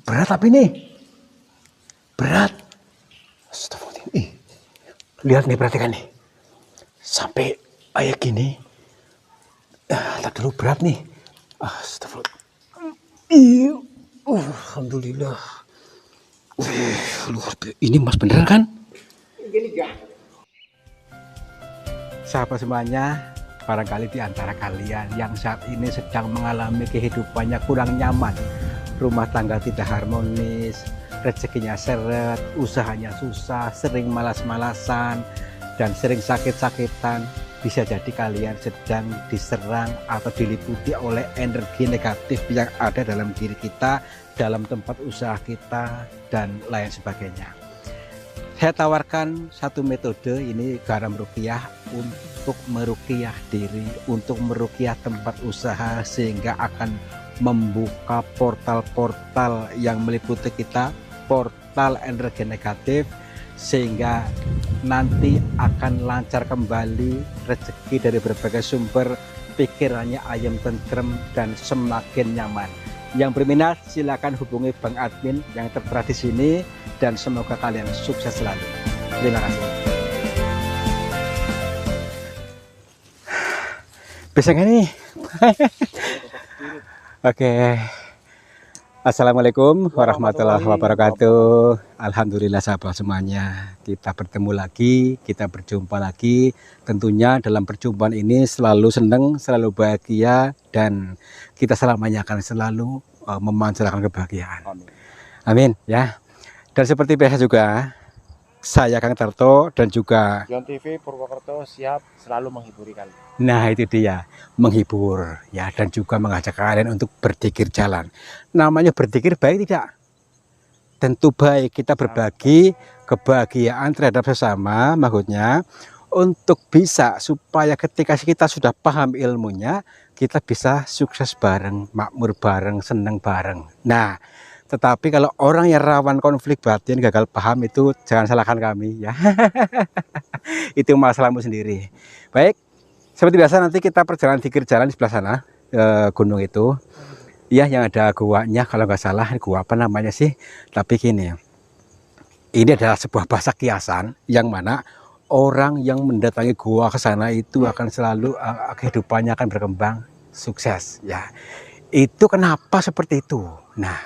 Berat tapi nih. Berat. Astagfirullah. Lihat nih, perhatikan nih. Sampai kayak gini. Tak dulu berat nih. Astagfirullah. Alhamdulillah. Luar biasa. Ini Mas beneran kan? Sahabat semuanya, barangkali di antara kalian yang saat ini sedang mengalami kehidupannya kurang nyaman, rumah tangga tidak harmonis, rezekinya seret, usahanya susah, sering malas-malasan, dan sering sakit-sakitan, bisa jadi kalian sedang diserang atau diliputi oleh energi negatif yang ada dalam diri kita, dalam tempat usaha kita, dan lain sebagainya. Saya tawarkan satu metode, ini garam ruqyah, untuk meruqyah diri, untuk meruqyah tempat usaha, sehingga akan membuka portal-portal yang meliputi kita, portal energi negatif, sehingga nanti akan lancar kembali rezeki dari berbagai sumber, pikirannya ayam tentrem dan semakin nyaman. Yang berminat silakan hubungi Bang Admin yang tertera di sini, dan semoga kalian sukses selalu. Terima kasih. Bisa nggak nih? Oke. Assalamualaikum warahmatullahi wabarakatuh. Alhamdulillah sahabat semuanya, kita bertemu lagi, kita berjumpa lagi. Tentunya dalam perjumpaan ini selalu senang, selalu bahagia, dan kita selamanya akan selalu memancarkan kebahagiaan. Amin ya. Dan seperti biasa juga, saya Kang Tarto dan juga John TV Purwokerto siap selalu menghiburi kalian. nah itu dia, menghibur ya, dan juga mengajak kalian untuk berzikir jalan. Namanya berzikir baik tidak? Tentu baik, kita berbagi kebahagiaan terhadap sesama, maksudnya untuk bisa supaya ketika kita sudah paham ilmunya, kita bisa sukses bareng, makmur bareng, seneng bareng. Nah, tetapi kalau orang yang rawan konflik batin, gagal paham, itu jangan salahkan kami ya. Itu masalahmu sendiri. Baik, seperti biasa nanti kita perjalanan zikir jalan di sebelah sana, gunung itu. Ya, yang ada guanya, kalau nggak salah gua apa namanya sih. Tapi gini, ini adalah sebuah bahasa kiasan yang mana orang yang mendatangi gua ke sana itu akan selalu kehidupannya akan berkembang sukses ya. Itu kenapa seperti itu? Nah,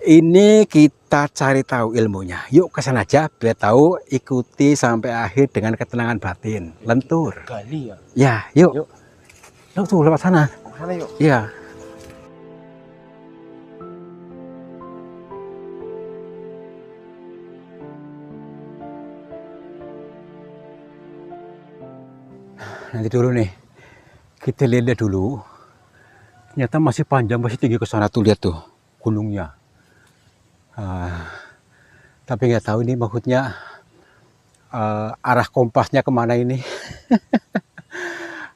ini kita cari tahu ilmunya. Yuk ke sana aja biar tahu, ikuti sampai akhir dengan ketenangan batin. Lentur. Gali ya. Ya, yuk. Yuk. Yuk tuh lewat sana. Mana yuk? Ya. Nanti dulu nih, kita lihat dulu. Ternyata masih panjang, masih tinggi ke sana tuh, lihat tuh gunungnya. Tapi nggak tahu ini maksudnya arah kompasnya kemana ini.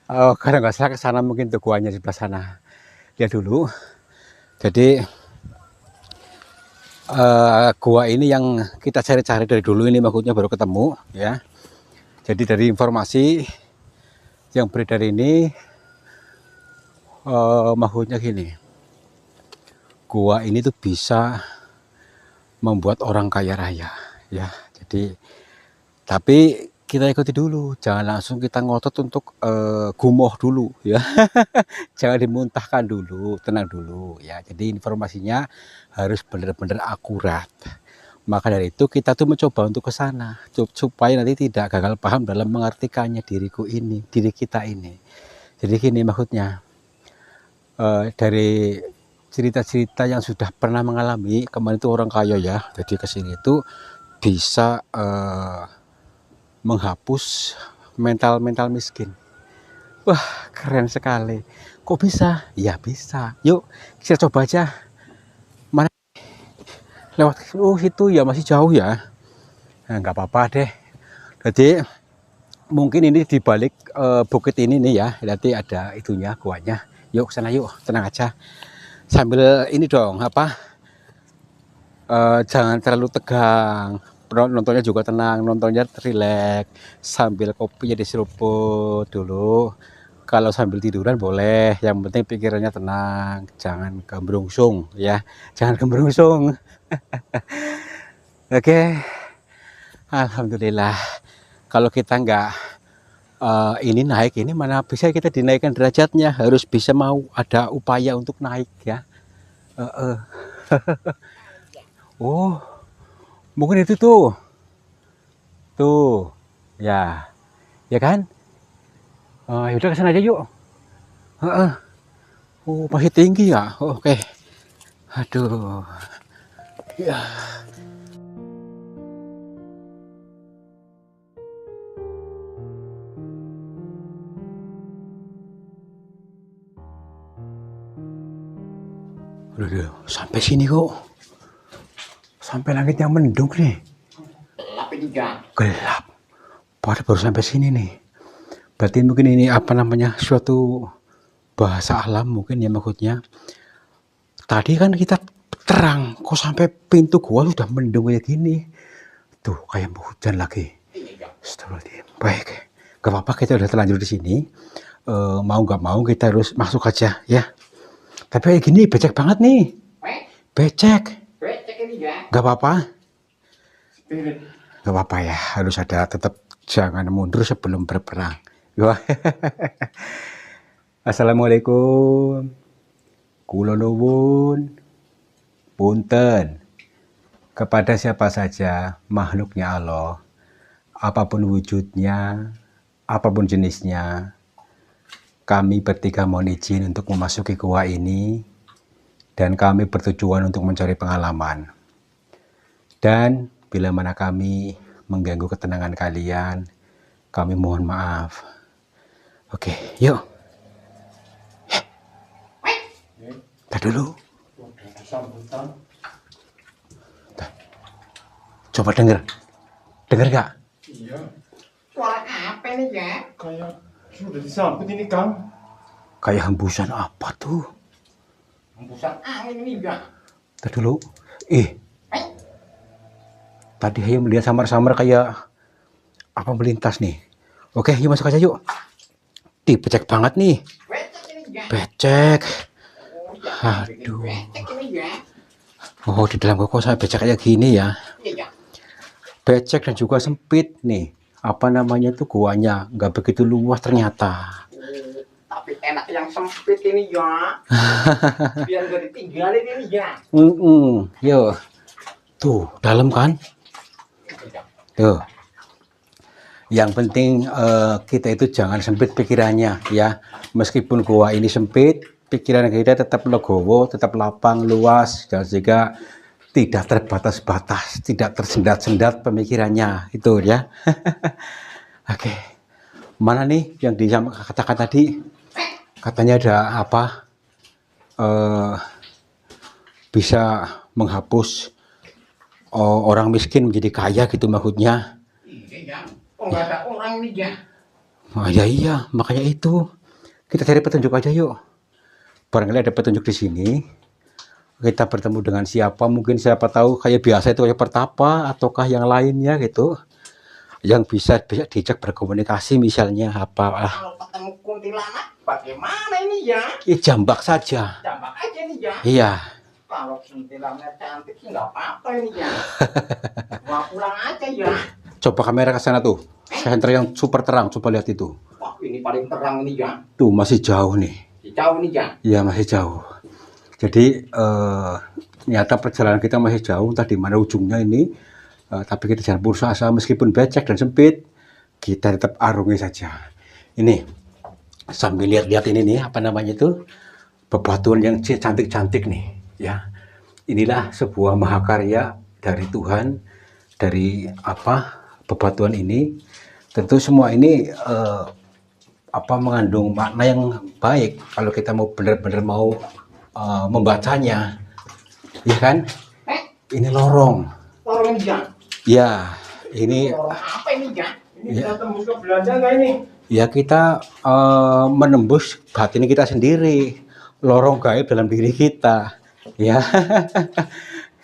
Karena nggak salah ke sana, mungkin tuh guanya di sebelah sana. Lihat dulu. Jadi gua ini yang kita cari-cari dari dulu, ini maksudnya baru ketemu ya. Jadi dari informasi yang beredar ini, maksudnya gini, gua ini tuh bisa membuat orang kaya raya ya. Jadi tapi kita ikuti dulu, jangan langsung kita ngotot untuk gumoh dulu ya. Jangan dimuntahkan dulu, tenang dulu ya. Jadi informasinya harus benar-benar akurat. Maka dari itu kita tuh mencoba untuk ke sana supaya nanti tidak gagal paham dalam mengartikannya diriku ini, diri kita ini. Jadi gini maksudnya, dari cerita-cerita yang sudah pernah mengalami, kemarin itu orang kaya ya, jadi kesini itu bisa menghapus mental miskin. Wah, keren sekali. Kok bisa? Ya bisa. Yuk kita coba aja. Mana lewat situ ya, masih jauh ya. Nah, nggak apa-apa deh. Jadi mungkin ini di balik bukit ini nih ya, nanti ada itunya, guanya. Yuk sana yuk, tenang aja. Sambil ini dong, apa, jangan terlalu tegang, nontonnya juga tenang, nontonnya rileks, sambil kopinya diseruput dulu. Kalau sambil tiduran boleh, yang penting pikirannya tenang, jangan gembrungsung ya, jangan gembrungsung. Oke, alhamdulillah. Kalau kita nggak ini naik ini mana bisa kita dinaikkan derajatnya, harus bisa mau ada upaya untuk naik ya. Oh, mungkin itu tuh, ya, ya kan? Yaudah kesana aja yuk. Oh, masih tinggi ya. Oh, oke. Aduh. Ya. Udah, sampai sini kok. Sampai langitnya mendung nih. Gelap ini ya. Gelap. Baru sampai sini nih. Berarti mungkin ini apa namanya, suatu bahasa alam mungkin ya maksudnya. Tadi kan kita terang, kok sampai pintu gua sudah mendung kayak gini. Tuh kayak mau hujan lagi. Astagfirullahaladzim. Baik, gak apa-apa, kita udah terlanjur di sini. Mau nggak mau kita harus masuk aja ya. Tapi kayak gini becek banget nih. Becek. Becek ini ya. Gak apa-apa. Spirit. Gak apa-apa ya, harus ada, tetap jangan mundur sebelum berperang. Wah. Assalamualaikum. Kula nuwun punten kepada siapa saja makhluknya Allah, apapun wujudnya, apapun jenisnya. Kami bertiga mohon izin untuk memasuki gua ini, dan kami bertujuan untuk mencari pengalaman. Dan bila mana kami mengganggu ketenangan kalian, kami mohon maaf. Oke, yuk. Tar dulu. Coba denger. Denger gak? Iya. Suara apa nih ya? Kayak sudah disambut ini Kang. Kayak hembusan apa tuh? Hembusan angin nih ya. Tar dulu. Tadi saya melihat samar-samar kayak apa melintas nih. Oke, yuk masuk aja yuk. Becek banget nih. Becek ini ya. Becek. Oh, ya. Aduh. Becek ini ya. Oh, di dalam kok saya becek kayak gini ya. Iya ya. Becek dan juga sempit nih. Apa namanya tuh, guanya nggak begitu luas ternyata. Tapi enak yang sempit ini ya. Biar gak ditinggalin ini ya. Yo. Tuh, dalam kan? Tuh. Yang penting kita itu jangan sempit pikirannya ya. Meskipun gua ini sempit, pikiran kita tetap legowo, tetap lapang, luas, dan juga tidak terbatas-batas, tidak tersendat-sendat pemikirannya itu ya. Oke. Mana nih yang dikatakan tadi? Katanya ada apa? Bisa menghapus orang miskin menjadi kaya gitu maksudnya. Iya ya. Oh nggak ada orang ini ya. Ya iya, makanya itu. Kita cari petunjuk aja yuk. Barangkali ada petunjuk di sini. Kita bertemu dengan siapa, mungkin siapa tahu kayak biasa itu kayak pertapa ataukah yang lainnya gitu. Yang bisa diajak berkomunikasi misalnya apa. Kalau ketemu kuntilanak bagaimana ini ya? Jambak saja. Jambak aja nih ya. Iya. Kalau kuntilanak cantik sih nggak apa-apa ini ya. Bawa pulang aja ya. Coba kamera ke sana tuh. Senter yang super terang, coba lihat itu. Wah ini paling terang ini ya. Tuh masih jauh nih. Jauh nih ya. Iya masih jauh. Jadi ternyata perjalanan kita masih jauh, entah di mana ujungnya ini. Tapi kita jangan putus asa, meskipun becek dan sempit, kita tetap arungi saja. Ini sambil lihat-lihat ini nih, apa namanya itu, bebatuan yang cantik-cantik nih, ya. Inilah sebuah mahakarya dari Tuhan, dari apa bebatuan ini. Tentu semua ini mengandung makna yang baik kalau kita mau benar-benar mau membacanya, ya kan? Ini lorong. Lorong ya. Ya, ini Lorong apa ini ya? Ini bisa tembus ke Belanda nggak ini? ya kita menembus batin kita sendiri, lorong gaib dalam diri kita, ya.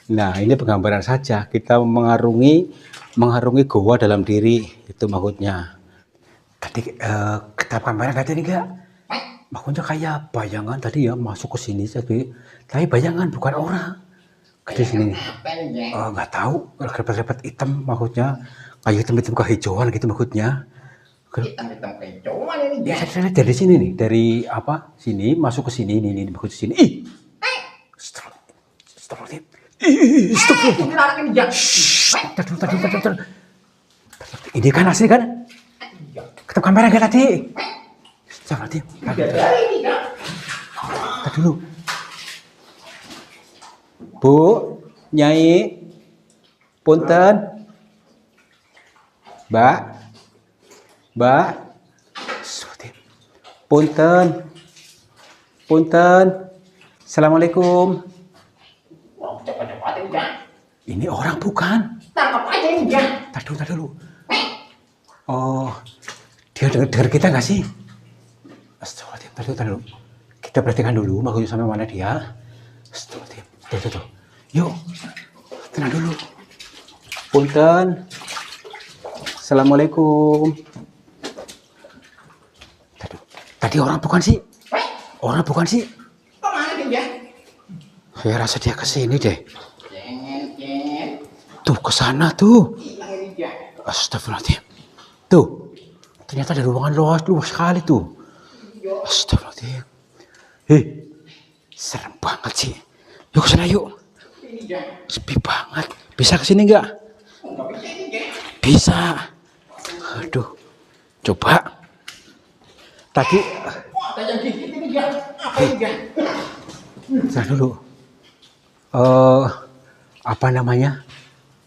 Nah, ini penggambaran saja, kita mengarungi goa dalam diri, itu maksudnya. Tadi kita pameran tadi enggak? Makanya kayak bayangan tadi ya masuk ke sini tapi bayangan bukan orang. Ke sini. Apa ini, Jang? Nggak tahu, repet-repet hitam maksudnya kayak hitam-hitam kehijauan gitu maksudnya. Hitam-hitam kehijauan ini, Ya, Jang. saya lihat dari sini nih, dari apa? Sini masuk ke sini, ini maksud sini. Ih, astagfirullahaladzim. Astagfirullah. Ini anak ini, Jang. Tadi. Ini kan asli kan? Ketemu kamera nggak tadi? Astagfirullahaladzim. Dari ini, Jang. Tadi dulu. Bu, Nyai, punten, Mbak, punten, Assalamualaikum. Wah, cepat-cepat ini, Jang. Ini orang bukan? Tangkap aja ini, Jang. Tadi dulu. Oh, dia dengar kita nggak sih? Astagfirullahaladzim, tadi dulu. Kita perhatikan dulu, maksudnya sampai mana dia. Astagfirullahaladzim. Tuh. Yuk, tenang dulu. Punten. Assalamualaikum. Tadi orang bukan sih? Orang bukan sih? Kemana dia, Jang? Saya rasa dia ke sini deh. Jeng. Tuh, ke sana tuh. Hilang ini, Jang. Astagfirullahaladzim. Tuh, ternyata ada ruangan luas sekali tuh. Astagfirullahaladzim. Serem banget sih. Yuk ke sana yuk. Ini, Jang. Sepi banget. Bisa ke sini nggak? Nggak bisa ini, Jang. Bisa. Aduh. Coba. Tadi. Wah, ada yang gigit ini, Jang. Apa ini, Jang? Saya dulu. Apa namanya?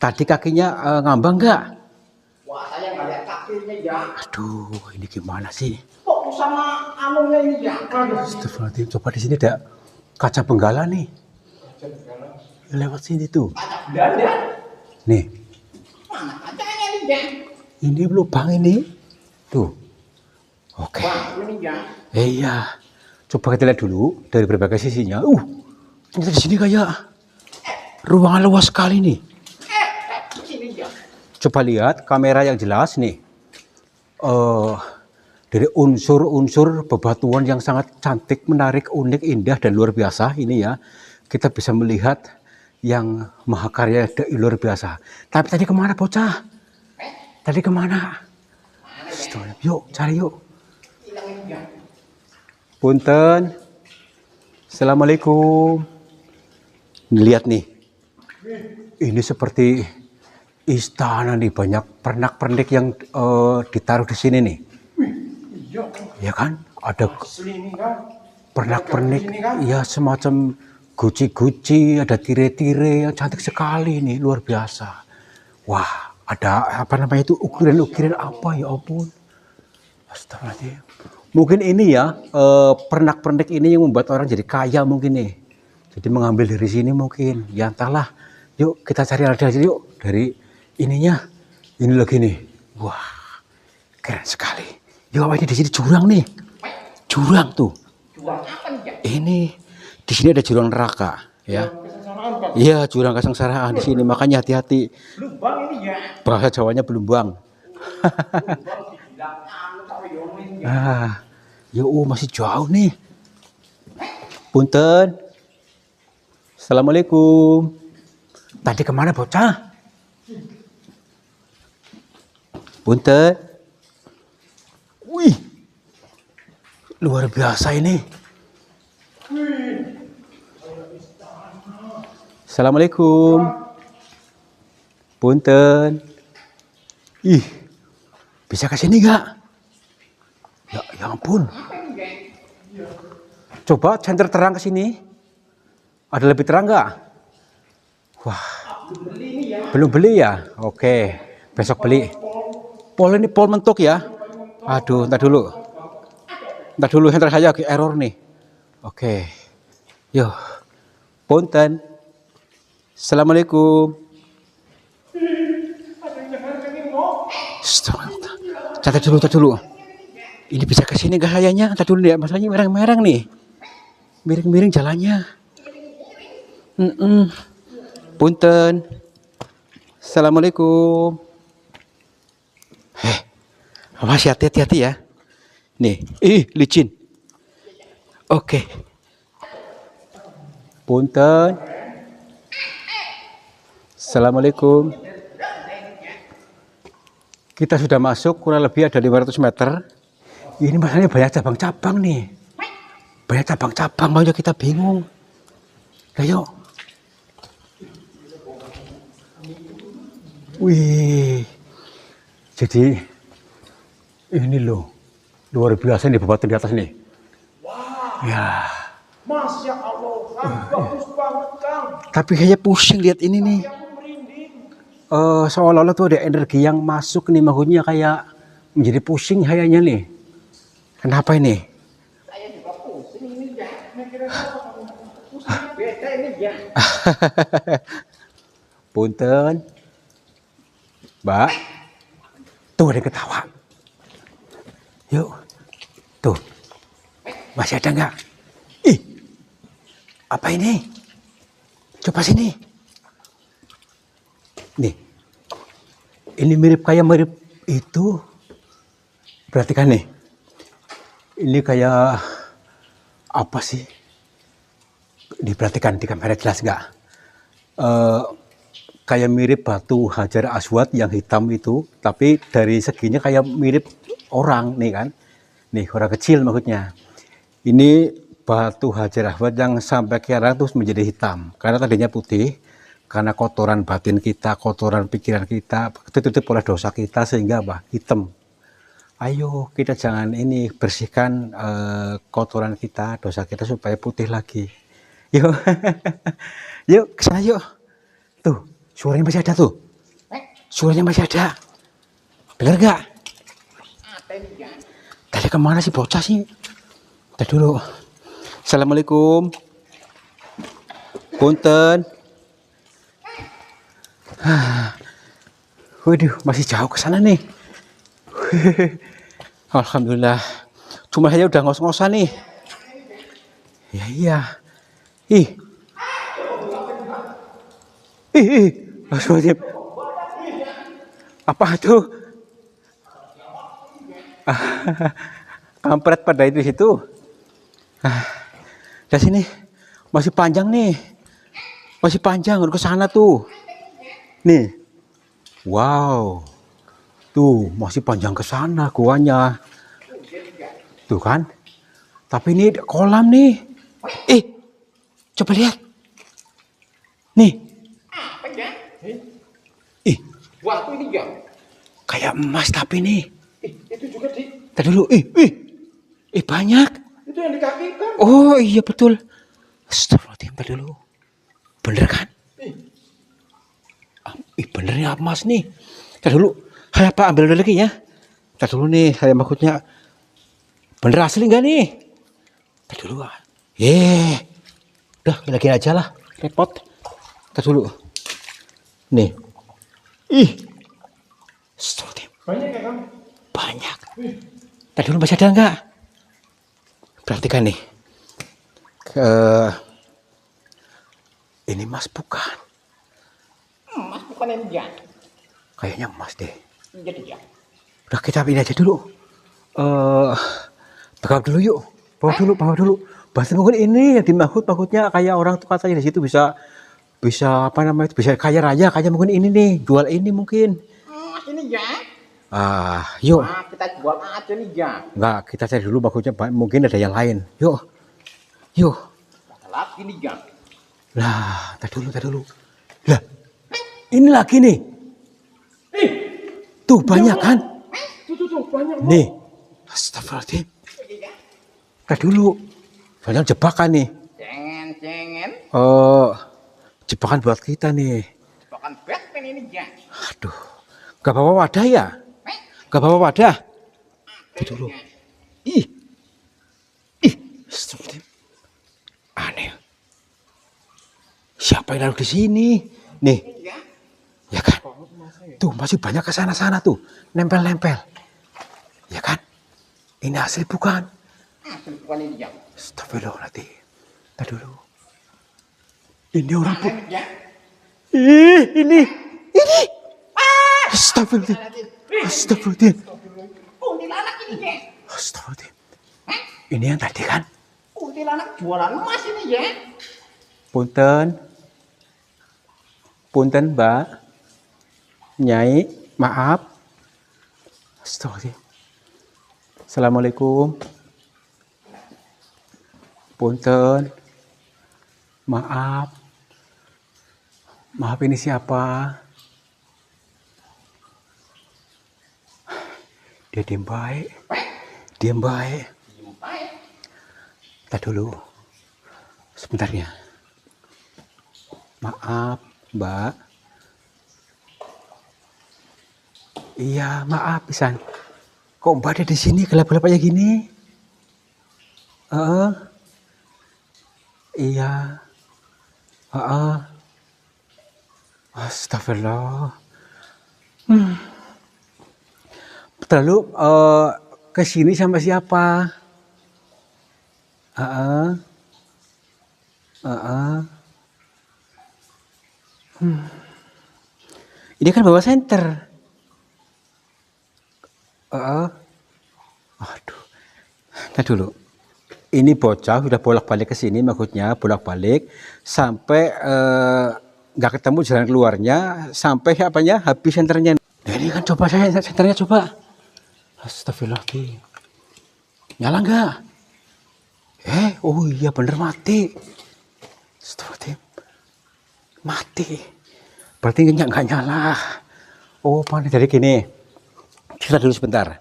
Tadi kakinya ngambang nggak? Wah, saya nggak lihat kakinya, Jang. Aduh, ini gimana sih? Kok sama anunya ini, Jang? Astagfirullahaladzim. Coba di sini ada kaca benggala nih. Lewat sini tuh. Kaca Belanda. Nih. Mana kacanya ini, Jang? Ini lubang ini. Tuh. Oke. Wah, ini, Jang. Iya. Coba kita lihat dulu dari berbagai sisinya. Ternyata di sini kayak ruangan luas sekali nih. Sini, Jang. Coba lihat kamera yang jelas nih. Dari unsur-unsur bebatuan yang sangat cantik, menarik, unik, indah dan luar biasa ini ya. Kita bisa melihat yang mahakarya luar biasa. Tapi tadi kemana bocah? Tadi kemana? Yuk, cari yuk. Hilang ini, Jang. Punten. Assalamualaikum. Lihat nih. Ini seperti istana nih, banyak pernak-pernik yang ditaruh di sini nih. Iya. Ya kan? Ada Asli ini kan. pernak-pernik, Ini kan? ya semacam guci-guci, ada tire-tire yang cantik sekali nih, luar biasa. Wah, ada apa namanya itu, ukiran-ukiran apa ya ampun. Astagfirullahaladzim. Mungkin ini ya, pernak-pernik ini yang membuat orang jadi kaya mungkin nih. Jadi mengambil dari sini mungkin, ya entahlah. Yuk kita cari ada yuk dari ininya. Ini lagi nih. Wah, keren sekali. Yuk apa ini di sini jurang nih. Jurang tuh. Jual apa nih, Jang? Ini di sini ada jurang neraka, ya. Kesengsaraan kan. Iya, jurang kesengsaraan di sini. Makanya hati-hati. Lubang ini, Jang. Bahasa Jawanya belumbang. Lubang dibilang anu sama Yomin, Jang. Masih jauh nih. Punten. Assalamualaikum. Tadi kemana bocah? Punten. Wih, luar biasa ini. Assalamualaikum. Punten. Ih, bisa ke sini nggak? Ya ampun. Coba center terang ke sini. Ada lebih terang nggak? Wah, belum beli ya? Oke, besok beli. Pol ini pol mentok ya? Aduh, ntar dulu. Center saya lagi error nih. Oke, yuk. Punten. Assalamualaikum. Catat dulu. Ini bisa ke sini gak kayaknya? Catat dulu ya, masalahnya mereng-mereng nih. Miring-miring jalannya. Punten. Assalamualaikum. Awas hati-hati ya. Nih, licin. Oke. Punten. Assalamualaikum. Kita sudah masuk kurang lebih ada 500 meter. Ini masalahnya banyak cabang-cabang nih. Banyak cabang-cabang, makanya kita bingung. Ayo. Wih. Jadi ini loh. Luar biasa nih bebatuan di atas nih. Wah, Ya. Masya Allah, Kang, bagus banget, Kang. Tapi kayaknya pusing lihat ini nih. Aku merinding. Seolah-olah tuh ada energi yang masuk nih, maksudnya kayak menjadi pusing kayaknya nih. Kenapa ini? Saya juga pusing ini ya. Pusingnya beda ini ya. Punten. Mbak. Tuh ada yang ketawa. Yuk. Tuh. Masih ada nggak? Ih. Apa ini? Coba sini. Nih. Ini mirip itu. Perhatikan nih. Ini kayak apa sih? Diperhatikan di kamera jelas nggak? Kayak mirip batu Hajar Aswad yang hitam itu, tapi dari seginya kayak mirip orang nih kan. Nih orang kecil maksudnya. Ini batu Hajar Aswad yang sampai ke arah terus menjadi hitam. Karena tadinya putih, karena kotoran batin kita, kotoran pikiran kita, tertutup oleh dosa kita sehingga apa? Hitam. Ayo kita jangan ini bersihkan kotoran kita, dosa kita supaya putih lagi. Yuk, yuk kesana yuk. Tuh, suaranya masih ada tuh. Suaranya masih ada. Dengar gak? Apa ini ya? Tadi kemana sih bocah sih? Tadi dulu. Assalamualaikum. Punten. Waduh, masih jauh ke sana nih. Alhamdulillah. Cuma saya udah ngos-ngosan nih. Ya iya. Ih. Astagfirullahaladzim. Apa tuh? Kampret pada itu situ. Dari sini masih panjang nih. Masih panjang ke sana tuh. Nih. Wow. Tuh, masih panjang ke sana guanya. Tuh kan? Tapi ini kolam nih. Coba lihat. Nih. Apa ya? Wah, Waktu ini ya. kayak emas tapi nih. Itu juga di. Tadi dulu. Banyak. Itu yang di kaki kan? Oh iya betul. Astagfirullahaladzim, tadi dulu. Bener kan? Bener ya emas nih. Tadi dulu. Saya Pak ambil dulu lagi ya. Tadi dulu nih, saya maksudnya. Bener asli nggak nih? Tadi dulu. Udah lagi aja lah. Repot. Tadi dulu. Nih. Astagfirullahaladzim. Banyak ya, Kang? Banyak. Tadi dulu masih ada nggak? Perhatikan nih. Ini emas bukan? Emas bukan ini ya. Kayaknya emas deh. Jadi ya. Udah kita pindah aja dulu. Bawa dulu yuk. Bawa dulu. Bahasa mungkin ini yang dimaksudnya kayak orang tuh katanya di situ bisa apa namanya? Bisa kaya raya. Kayak mungkin ini nih, jual ini mungkin. Emas ini ya. Yuk. Nah, kita jual aja nih ya. Enggak, kita cari dulu maksudnya mungkin ada yang lain. Yuk. Ada lagi nih ya. Lah, tadi dulu. Lah, ini lagi nih. Tuh banyak kan? Tuh, banyak. Nih. Astagfirullahaladzim. Tadi dulu. Banyak jebakan nih. Cengen. Jebakan buat kita nih. Bahkan Batman ini ya. Aduh. Gak bawa wadah ya? Gak bawa wadah? Tadi dulu. Astagfirullahaladzim. Aneh. Siapa yang lalu di sini? Nih. Ya kan? Tuh masih banyak ke sana tuh. Nempel-nempel. Ya kan? Ini asli bukan? Asli bukan ini ya. Astagfirullahaladzim. Tadi dulu. Ini orang pun. Ya. Ini. Astagfirullahaladzim. Oh, ini anak ini ya. Astagfirullahaladzim. Ini yang tadi kan? Kuntilanak jualan emas ini ya. Punten. Punten, Mbak. Nyai, maaf. Astagfirullah. Assalamualaikum. Punten. Maaf. Maaf, ini siapa? Dia diem baik. Diem baik. Kita dulu. Sebentar ya. Maaf, Mbak. Iya, maaf pisan. Kok Mbak ada di sini gelap-gelap aja gini? Iya. Astagfirullah. Lalu ke sini sama siapa? Ini kan bawa senter. Aduh. Nah dulu. Ini bocah sudah bolak-balik ke sini, maksudnya bolak-balik sampai nggak ketemu jalan keluarnya, sampai apanya habis senternya. Nah, ini kan coba saya senternya coba. Astagfirullahaladzim. Nyala nggak? Oh iya bener mati. Astagfirullahaladzim. Mati. Berarti nggak nyala. Oh panik dari gini. Kita dulu sebentar.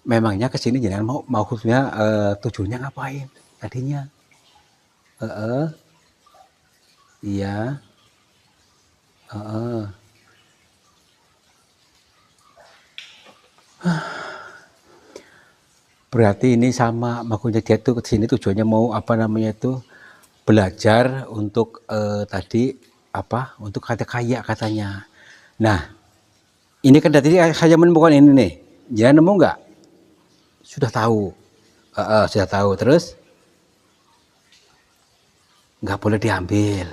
Memangnya kesini jangan mau khususnya tujuannya ngapain tadinya? Iya. Berarti ini sama, maksudnya dia tuh kesini tujuannya mau apa namanya itu belajar untuk tadi apa? Untuk kaya katanya. Nah, ini kan tadi saya menemukan ini nih. Jangan nemu nggak? Sudah tahu. Sudah tahu. Terus nggak boleh diambil.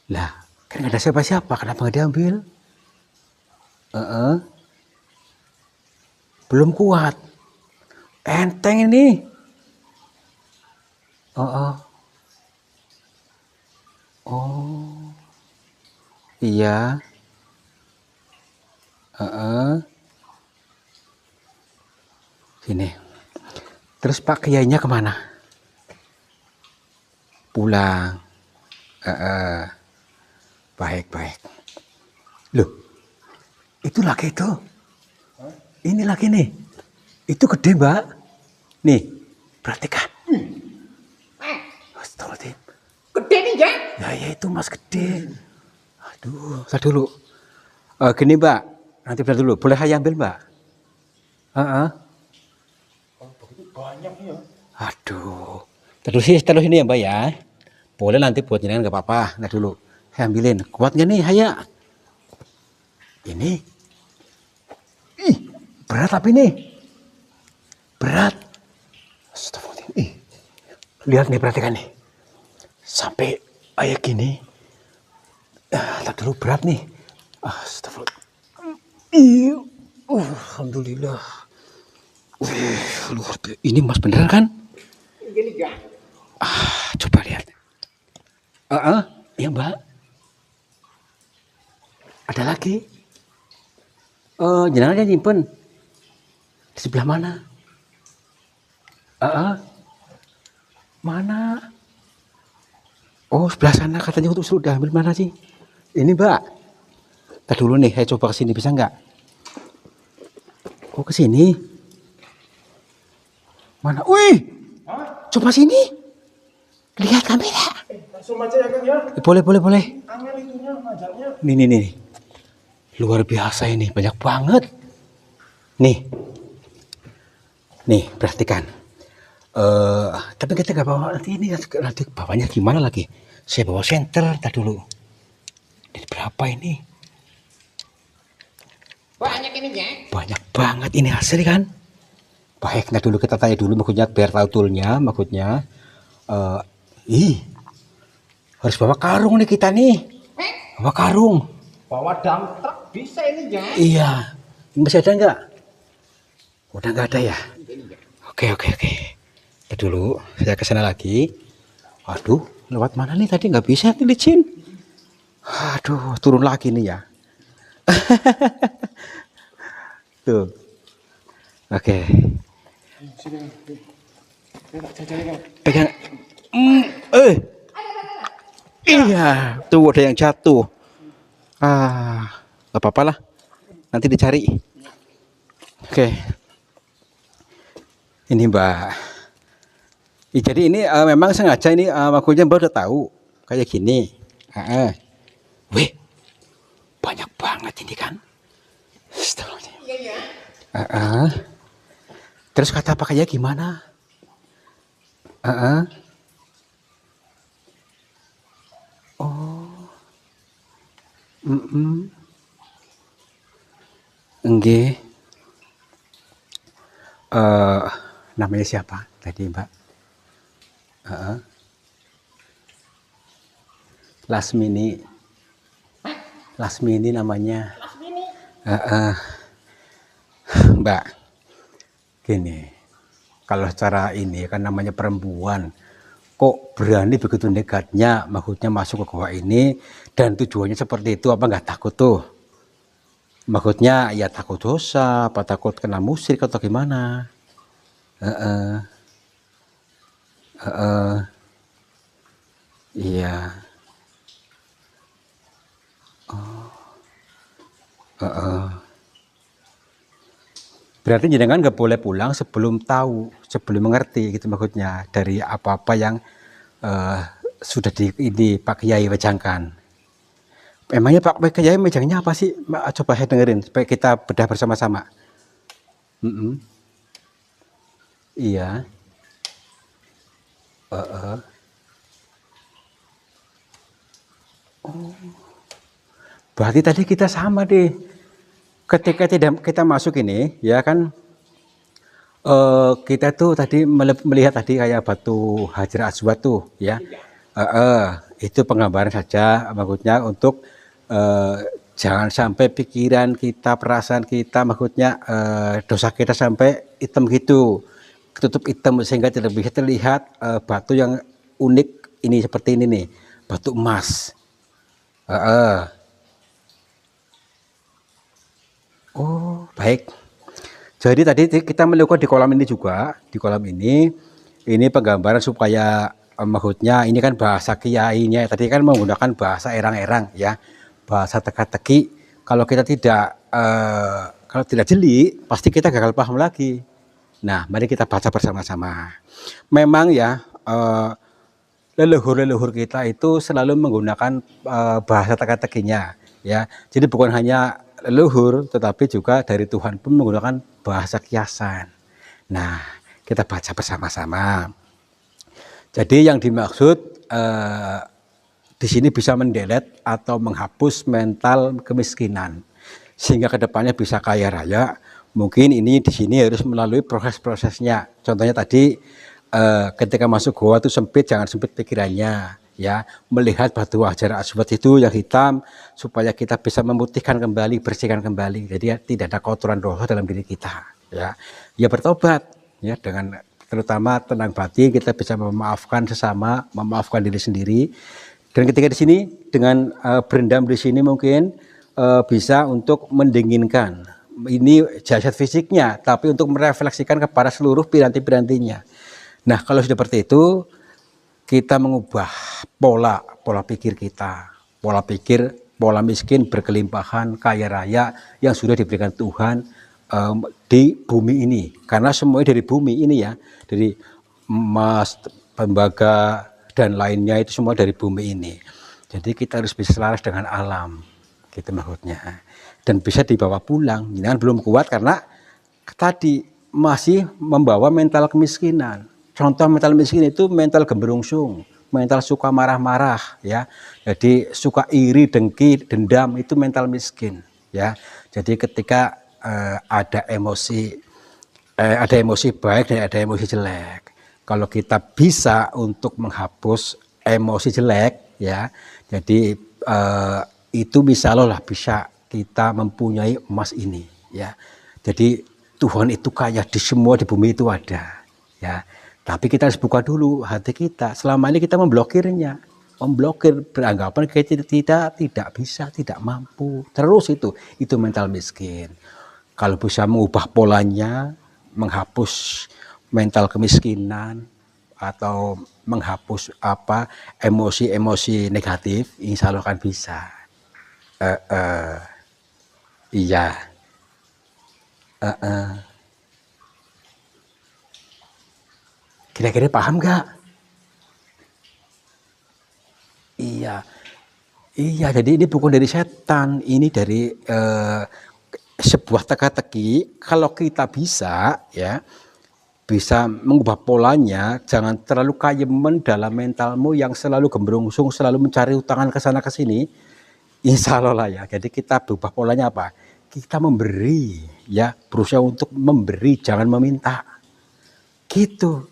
Lah, kan nggak ada siapa-siapa. Kenapa nggak diambil? Belum kuat. Enteng ini. Oh. Iya. Sini. Terus Pak Kiainya kemana? Pulang. Baik. Loh, itu laki itu. Ini laki nih. Itu gede, Mbak. Nih, perhatikan. Astagfirullahaladzim. Gede nih ya. Ya itu mas gede. Aduh, saya dulu. Gini Mbak, nanti bentar dulu. Boleh saya ambil Mbak? Banyak ya. Aduh. Terus ini ya Mbak ya. Boleh nanti buat jenengan nggak apa-apa. Nah dulu. Saya ambilin. Kuat nggak nih? Haya. Ini. Ih, berat tapi nih. Berat. Astagfirullahaladzim. Lihat nih, perhatikan nih. Sampai kayak gini. Tak dulu berat nih. Astagfirullah. Alhamdulillah. Luar biasa. Ini mas beneran kan? Gini ya. Coba lihat. Iya Mbak. Ada lagi. Jenengan aja nyimpen. Di sebelah mana? Mana? Oh sebelah sana katanya untuk sudah ambil mana sih? Ini Mbak. Ntar dulu nih, saya coba kesini bisa nggak? Oh kesini. Mana? Wih, coba sini. Lihat kamera. Langsung aja ya kan ya. Boleh. Angel itunya ngajarnya. Nih. Luar biasa ini, banyak banget. Nih, perhatikan. Tapi kita nggak bawa nanti ini, nanti bawanya gimana lagi? Saya bawa senter, tak dulu. Ini berapa ini? Banyak ini ya. Banyak banget ini hasil kan? Baik, nah dulu kita tanya dulu, maksudnya biar tahu toolnya, maksudnya. Harus bawa karung nih kita nih. Bawa karung. Bawa dump truck bisa ini ya. Iya. Masih ada nggak? Udah nggak ada ya? Oke. Dulu saya ke sana lagi. Aduh, lewat mana nih tadi nggak bisa nih licin. Aduh, turun lagi nih ya. Tuh. Oke. Pegang. Eh. Iya, tuh ada yang jatuh. Nggak apa-apa lah. Nanti dicari. Oke. Ini Mbak. Jadi ini memang sengaja ini makanya Mbak udah tahu kayak gini. Weh, banyak banget ini kan. Iya. Terus kata pakainya gimana? Oh, enggak. Namanya siapa tadi Mbak? Lasmini. Lasmini namanya. Mbak, gini, kalau secara ini kan namanya perempuan, kok berani begitu nekatnya, maksudnya masuk ke goa ini dan tujuannya seperti itu, apa nggak takut tuh? Maksudnya ya takut dosa, apa takut kena musyrik atau gimana? Iya. Berarti jenengan nggak boleh pulang sebelum tahu, sebelum mengerti gitu maksudnya dari apa-apa yang sudah ini Pak Kiai wajangkan. Emangnya Pak Kiai wajangnya apa sih? Coba saya dengerin supaya kita bedah bersama-sama. Iya. Berarti tadi kita sama deh. Ketika kita masuk ini, ya kan, kita tuh tadi melihat tadi kayak batu Hajar Aswad tuh, ya. Itu penggambaran saja, maksudnya untuk jangan sampai pikiran kita, perasaan kita, maksudnya dosa kita sampai hitam gitu, tutup hitam sehingga tidak bisa terlihat batu yang unik ini seperti ini nih, batu emas. Oh, baik. Jadi tadi kita melakukan di kolam ini juga, di kolam ini penggambaran supaya maksudnya ini kan bahasa kiainya, tadi kan menggunakan bahasa erang-erang ya, bahasa teka-teki. Kalau kita kalau tidak jeli, pasti kita gagal paham lagi. Nah, mari kita baca bersama-sama. Memang ya, leluhur-leluhur kita itu selalu menggunakan bahasa teka-tekinya ya. Jadi bukan hanya leluhur tetapi juga dari Tuhan pun menggunakan bahasa kiasan. Nah, kita baca bersama-sama. Jadi yang dimaksud di sini bisa mendelet atau menghapus mental kemiskinan sehingga kedepannya bisa kaya raya. Mungkin ini di sini harus melalui proses-prosesnya. Contohnya tadi ketika masuk goa itu sempit, jangan sempit pikirannya. Ya, melihat batu Hajar Aswad itu yang hitam supaya kita bisa memutihkan kembali, bersihkan kembali. Jadi ya, tidak ada kotoran dosa dalam diri kita. Ya bertobat. Ya, dengan terutama tenang batin kita bisa memaafkan sesama, memaafkan diri sendiri. Dan ketika di sini dengan berendam di sini mungkin bisa untuk mendinginkan ini jasad fisiknya, tapi untuk merefleksikan kepada seluruh piranti-pirantinya. Nah, kalau sudah seperti itu, kita mengubah pola pikir kita, pola miskin berkelimpahan, kaya raya yang sudah diberikan Tuhan di bumi ini. Karena semuanya dari bumi ini ya, dari emas, tembaga dan lainnya itu semua dari bumi ini. Jadi kita harus bisa selaras dengan alam, gitu maksudnya. Dan bisa dibawa pulang. Jangan belum kuat karena tadi masih membawa mental kemiskinan. Contoh mental miskin itu mental gembrungsung, mental suka marah-marah, ya. Jadi suka iri, dengki, dendam itu mental miskin, ya. Jadi ketika ada emosi baik dan ada emosi jelek. Kalau kita bisa untuk menghapus emosi jelek, ya. Jadi itu bisa kita mempunyai emas ini, ya. Jadi Tuhan itu kaya di semua di bumi itu ada, ya. Tapi kita harus buka dulu hati kita. Selama ini kita memblokirnya, memblokir beranggapan kita tidak bisa, tidak mampu. Terus itu mental miskin. Kalau bisa mengubah polanya, menghapus mental kemiskinan atau menghapus emosi-emosi negatif, insya Allah kan bisa. Iya. Kira-kira paham nggak? Iya, iya. Jadi ini bukan dari setan, ini dari sebuah teka-teki. Kalau kita bisa, ya, bisa mengubah polanya, jangan terlalu kayemen dalam mentalmu yang selalu gembrungsung, selalu mencari utangan ke sana ke sini. Insya Allah lah ya. Jadi kita berubah polanya apa? Kita memberi, ya, berusaha untuk memberi, jangan meminta. Gitu.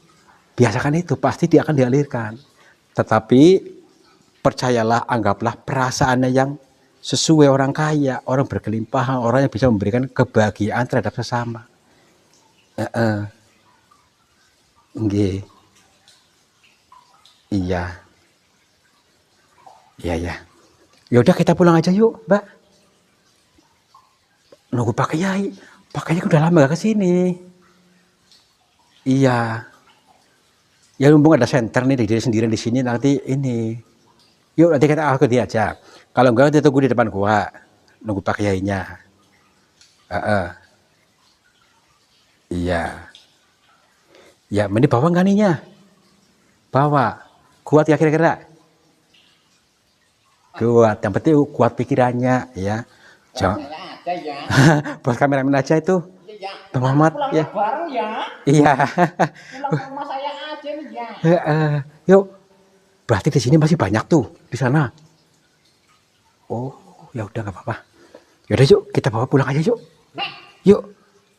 Biasakan itu, pasti dia akan dialirkan. Tetapi percayalah, anggaplah perasaannya yang sesuai orang kaya, orang berkelimpahan, orang yang bisa memberikan kebahagiaan terhadap sesama. Nggih. Iya. Iya ya. Ya udah kita pulang aja yuk, Mbak. Nunggu Pak Kiai. Pak Kiai udah lama gak kesini. Iya. Ya mumpung ada senter nih diri sendiri di sini nanti ini. Yuk nanti kita ikuti aja. Kalau enggak nanti tunggu di depan gua. Nunggu Pak Kiainya. Iya. Ya, ini bawa nggak ninya? Bawa. Kuat ya kira-kira? Kuat. Yang penting kuat pikirannya ya. Jangan. Ada ya. Buat kameramen aja itu. Iya. Bang Muhammad ya. Bareng ya. Iya. Pulang ke rumah saya aja nih ya. Yuk. Berarti di sini masih banyak tuh di sana. Oh, ya udah nggak apa-apa. Yaudah yuk kita bawa pulang aja yuk. Yuk.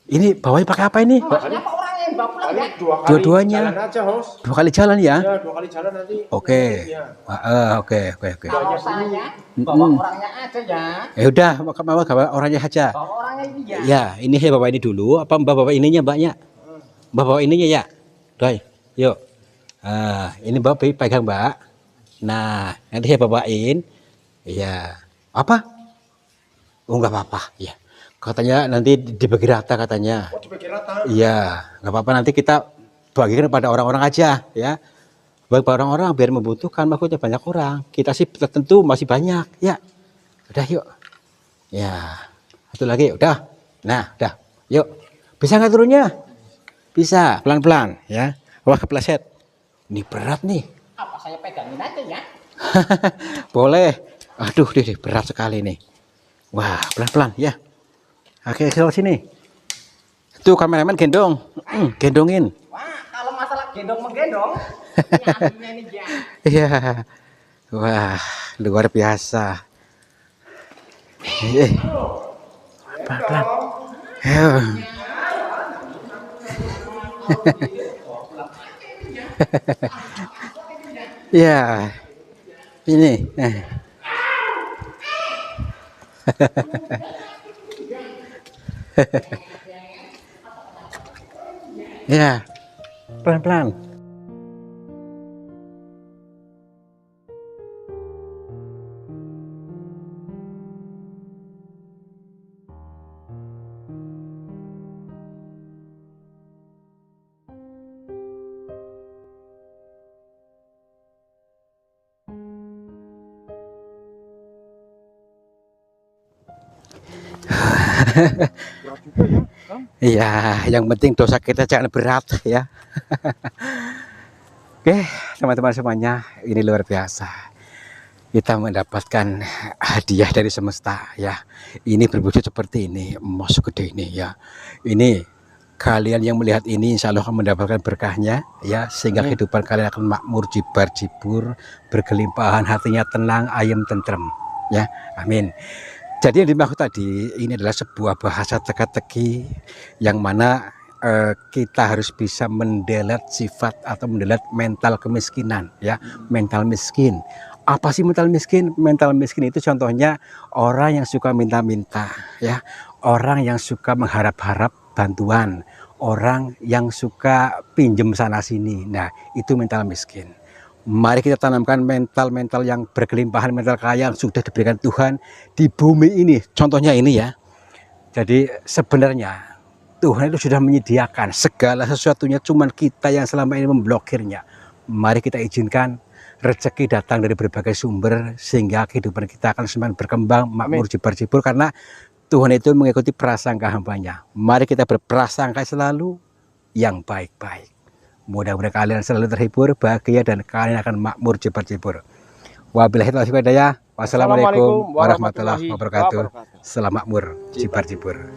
Ini bawanya pakai apa ini? Kenapa orangnya yang bawa pulang ya? Dua-duanya. Jalan aja, host. 2 kali jalan ya? Ya, 2 kali jalan nanti. Oke. Ya. Oke. Kalau saya bawa orangnya aja ya. Ya udah, mau bawa orangnya aja. Bawa orangnya ini ya. Ya, ini saya bawa ini dulu. Apa Mbak bawa ininya, Mbaknya? Mbak bawa ininya ya. Doi, yuk. Ini Mbak pegang, Mbak. Nah, nanti saya bawain. Iya. Apa? Oh, nggak apa-apa. Ya. Katanya nanti dibagi rata katanya. Oh, dibagi rata. Iya, nggak apa-apa, nanti kita bagikan kepada orang-orang aja ya. Bagi orang-orang biar membutuhkan, maksudnya banyak orang. Kita sih tertentu masih banyak ya. Udah yuk. Ya, satu lagi udah. Nah, udah. Yuk. Bisa nggak turunnya? Bisa, pelan-pelan ya. Wah, kepleset. Ini berat nih. Apa saya pegangin aja ya? Boleh. Aduh, berat sekali nih. Wah, pelan-pelan ya. Oke, ke sini. Tuh kameramen gendong. Gendongin. Wah, kalau masalah gendong menggendong, ini nih ya. Iya. Wah, luar biasa. Pelan-pelan. Ya. Ini. Ya. Pelan-pelan. Iya, yang penting dosa kita jangan berat ya. Oke, teman-teman semuanya, ini luar biasa. Kita mendapatkan hadiah dari semesta ya. Ini berwujud seperti ini, emas gede ini ya. Ini kalian yang melihat ini insya Allah akan mendapatkan berkahnya ya, sehingga kehidupan kalian akan makmur, jibar jibur, berkelimpahan, hatinya tenang, ayem tentrem ya. Amin. Jadi yang dimaksud tadi ini adalah sebuah bahasa teka-teki yang mana kita harus bisa mendelet sifat atau mendelet mental kemiskinan ya, mental miskin. Apa sih mental miskin? Mental miskin itu contohnya orang yang suka minta-minta ya, orang yang suka mengharap-harap bantuan, orang yang suka pinjem sana sini. Nah, itu mental miskin. Mari kita tanamkan mental-mental yang berkelimpahan, mental kaya yang sudah diberikan Tuhan di bumi ini. Contohnya ini ya. Jadi sebenarnya Tuhan itu sudah menyediakan segala sesuatunya, cuman kita yang selama ini memblokirnya. Mari kita izinkan rezeki datang dari berbagai sumber sehingga kehidupan kita akan semakin berkembang, makmur, jibur-jibur, karena Tuhan itu mengikuti prasangka hambanya. Mari kita berprasangka selalu yang baik-baik. Mudah-mudahan kalian selalu terhibur, bahagia, dan kalian akan makmur, jibur-jibur. Wabillahi taufiq wal hidayah. Wassalamualaikum warahmatullahi wabarakatuh. Selamat makmur, jibur-jibur.